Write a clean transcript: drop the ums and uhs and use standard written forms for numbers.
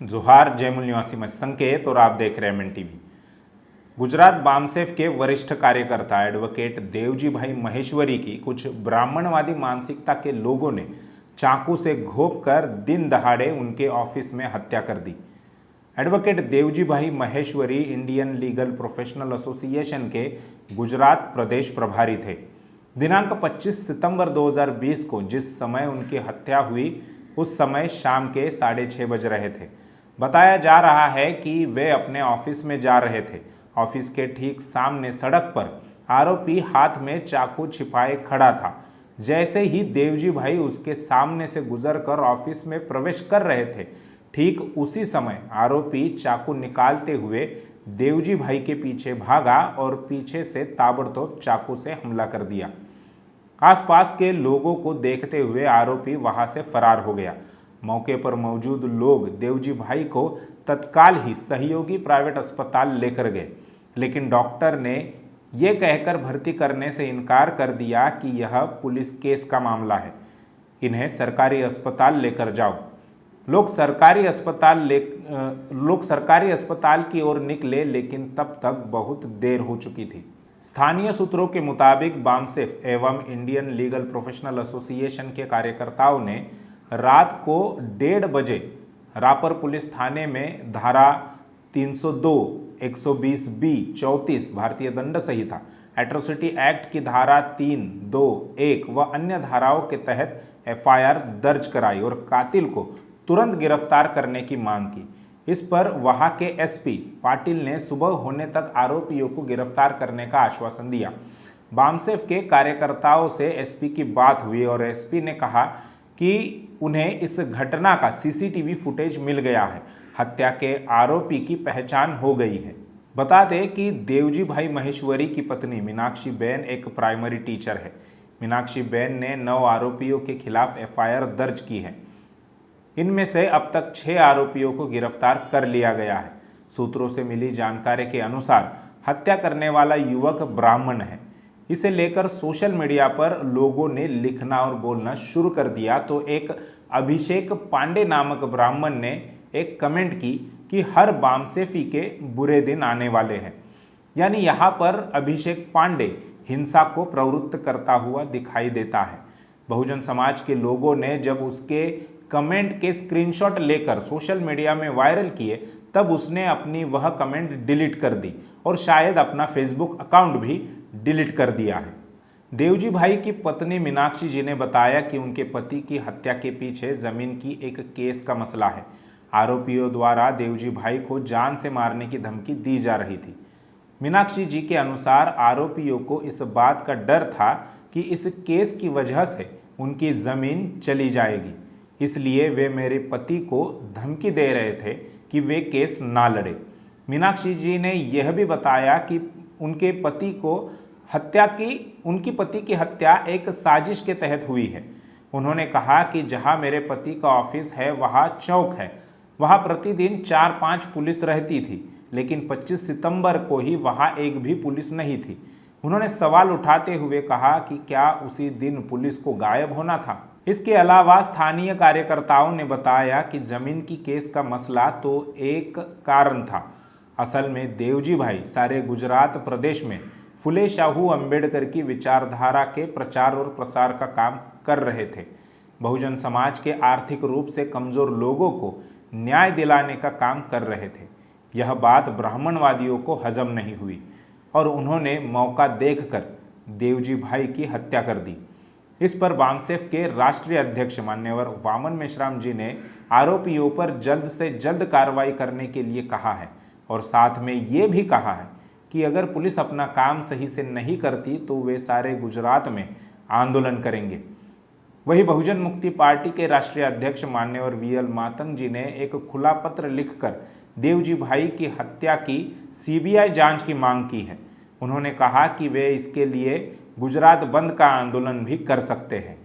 जोहार जयमुल निवासी मैं संकेत और आप देख रहे हैं एमएन टीवी। गुजरात बामसेफ के वरिष्ठ कार्यकर्ता एडवोकेट देवजी भाई महेश्वरी की कुछ ब्राह्मणवादी मानसिकता के लोगों ने चाकू से घोंपकर दिन दहाड़े उनके ऑफिस में हत्या कर दी। एडवोकेट देवजी भाई Maheshwari Indian legal professional association के गुजरात प्रदेश प्रभारी थे। दिनांक 25 सितंबर 2020 को जिस समय उनकी हत्या हुई उस समय शाम के 6:30 बज रहे थे। बताया जा रहा है कि वे अपने ऑफिस में जा रहे थे। ऑफिस के ठीक सामने सड़क पर आरोपी हाथ में चाकू छिपाए खड़ा था। जैसे ही देवजी भाई उसके सामने से गुजरकर ऑफिस में प्रवेश कर रहे थे, ठीक उसी समय आरोपी चाकू निकालते हुए देवजी भाई के पीछे भागा और पीछे से ताबड़तोड़ चाकू से हमला कर दिया। आसपास के लोगों को देखते हुए आरोपी वहां से फरार हो गया। मौके पर मौजूद लोग देवजी भाई को तत्काल ही सहयोगी प्राइवेट अस्पताल लेकर गए, लेकिन डॉक्टर ने यह कहकर भर्ती करने से इनकार कर दिया कि यह पुलिस केस का मामला है, इन्हें सरकारी अस्पताल लेकर जाओ। लोग सरकारी अस्पताल की ओर निकले, लेकिन तब तक बहुत देर हो चुकी थी। स्थानीय सूत्रों के मुताबिक बामसेफ एवं इंडियन लीगल प्रोफेशनल एसोसिएशन के कार्यकर्ताओं ने रात को 1:30 बजे रापर पुलिस थाने में धारा 302, 120B, 34 भारतीय दंड संहिता, एट्रोसिटी एक्ट की धारा 3, 2, 1 व अन्य धाराओं के तहत FIR दर्ज कराई और कातिल को तुरंत गिरफ्तार करने की मांग की। इस पर वहां के SP पाटिल ने सुबह होने तक आरोपियों को गिरफ्तार करने का आश्वासन दिया। बामसेफ के कार्यकर्ताओं से SP की बात हुई और SP ने कहा कि उन्हें इस घटना का CCTV फुटेज मिल गया है। हत्या के आरोपी की पहचान हो गई है। बता दें कि देवजी भाई महेश्वरी की पत्नी मीनाक्षी बेन एक प्राइमरी टीचर है। मीनाक्षी बेन ने 9 आरोपियों के खिलाफ FIR दर्ज की है। इनमें से अब तक 6 आरोपियों को गिरफ्तार कर लिया गया है। सूत्रों से मिली जानकारी के अनुसार हत्या करने वाला युवक ब्राह्मण है। इसे लेकर सोशल मीडिया पर लोगों ने लिखना और बोलना शुरू कर दिया तो एक अभिषेक पांडे नामक ब्राह्मण ने एक कमेंट की कि हर बामसेफी के बुरे दिन आने वाले हैं। यानी यहाँ पर अभिषेक पांडे हिंसा को प्रवृत्त करता हुआ दिखाई देता है। बहुजन समाज के लोगों ने जब उसके कमेंट के स्क्रीनशॉट लेकर सोशल मीडिया में वायरल किए, तब उसने अपनी वह कमेंट डिलीट कर दी और शायद अपना फेसबुक अकाउंट भी डिलीट कर दिया है। देवजी भाई की पत्नी मीनाक्षी जी ने बताया कि उनके पति की हत्या के पीछे जमीन की एक केस का मसला है। आरोपियों द्वारा देवजी भाई को जान से मारने की धमकी दी जा रही थी। मीनाक्षी जी के अनुसार आरोपियों को इस बात का डर था कि इस केस की वजह से उनकी जमीन चली जाएगी, इसलिए वे मेरे पति को धमकी दे रहे थे कि वे केस ना लड़े। मीनाक्षी जी ने यह भी बताया कि उनके पति की हत्या एक साजिश के तहत हुई है। उन्होंने कहा कि जहां मेरे पति का ऑफिस है वहां चौक है, वहां प्रतिदिन 4-5 पुलिस रहती थी, लेकिन 25 सितंबर को ही वहां एक भी पुलिस नहीं थी। उन्होंने सवाल उठाते हुए कहा कि क्या उसी दिन पुलिस को गायब होना था। इसके अलावा स्थानीय कार्यकर्ताओं ने बताया कि जमीन की केस का मसला तो एक कारण था। असल में देवजी भाई सारे गुजरात प्रदेश में फुले शाहू अंबेडकर की विचारधारा के प्रचार और प्रसार का काम कर रहे थे। बहुजन समाज के आर्थिक रूप से कमजोर लोगों को न्याय दिलाने का काम कर रहे थे। यह बात ब्राह्मणवादियों को हजम नहीं हुई और उन्होंने मौका देखकर देवजी भाई की हत्या कर दी। इस पर बामसेफ के राष्ट्रीय अध्यक्ष मान्यवर वामन मेश्राम जी ने आरोपियों पर जल्द से जल्द कार्रवाई करने के लिए कहा है और साथ में ये भी कहा है कि अगर पुलिस अपना काम सही से नहीं करती तो वे सारे गुजरात में आंदोलन करेंगे। वहीं बहुजन मुक्ति पार्टी के राष्ट्रीय अध्यक्ष मान्यवर VL मातंग जी ने एक खुला पत्र लिखकर देवजी भाई की हत्या की CBI जांच की मांग की है। उन्होंने कहा कि वे इसके लिए गुजरात बंद का आंदोलन भी कर सकते हैं।